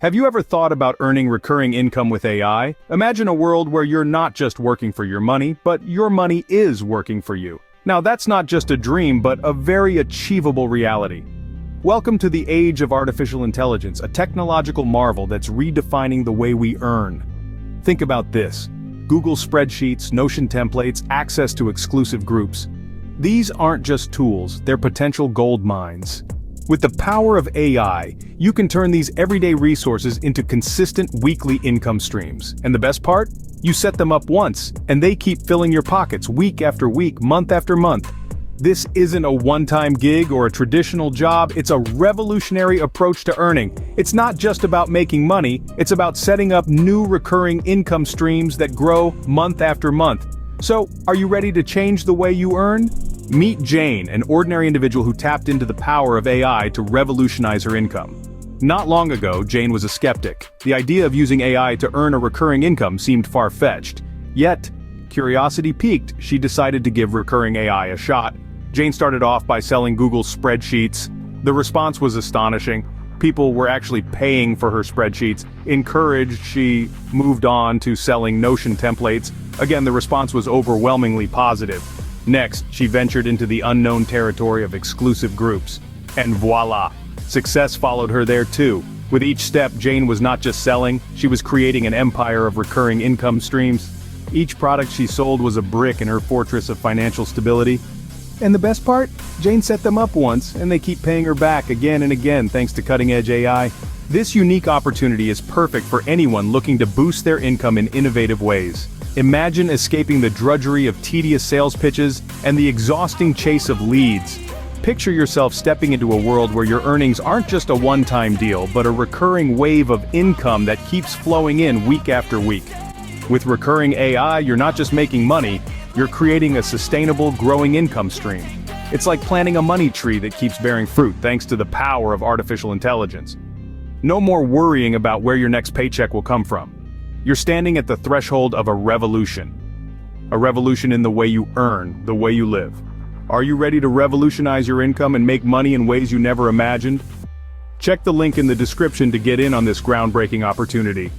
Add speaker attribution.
Speaker 1: Have you ever thought about earning recurring income with AI? Imagine a world where you're not just working for your money, but your money is working for you. Now that's not just a dream, but a very achievable reality. Welcome to the age of artificial intelligence, a technological marvel that's redefining the way we earn. Think about this: Google Spreadsheets, Notion templates, access to exclusive groups. These aren't just tools, they're potential gold mines. With the power of AI, you can turn these everyday resources into consistent weekly income streams. And the best part? You set them up once, and they keep filling your pockets week after week, month after month. This isn't a one-time gig or a traditional job, it's a revolutionary approach to earning. It's not just about making money, it's about setting up new recurring income streams that grow month after month. So, are you ready to change the way you earn? Meet Jane, an ordinary individual who tapped into the power of AI to revolutionize her income. Not long ago, Jane was a skeptic. The idea of using AI to earn a recurring income seemed far-fetched. Yet, curiosity piqued, she decided to give recurring AI a shot. Jane started off by selling Google Spreadsheets. The response was astonishing. People were actually paying for her spreadsheets. Encouraged, she moved on to selling Notion templates. Again, the response was overwhelmingly positive. Next, she ventured into the unknown territory of exclusive groups. And voila! Success followed her there too. With each step, Jane was not just selling, she was creating an empire of recurring income streams. Each product she sold was a brick in her fortress of financial stability. And the best part? Jane set them up once, and they keep paying her back again and again thanks to cutting-edge AI. This unique opportunity is perfect for anyone looking to boost their income in innovative ways. Imagine escaping the drudgery of tedious sales pitches and the exhausting chase of leads. Picture yourself stepping into a world where your earnings aren't just a one-time deal, but a recurring wave of income that keeps flowing in week after week. With recurring AI, you're not just making money, you're creating a sustainable, growing income stream. It's like planting a money tree that keeps bearing fruit thanks to the power of artificial intelligence. No more worrying about where your next paycheck will come from. You're standing at the threshold of a revolution. A revolution in the way you earn, the way you live. Are you ready to revolutionize your income and make money in ways you never imagined? Check the link in the description to get in on this groundbreaking opportunity.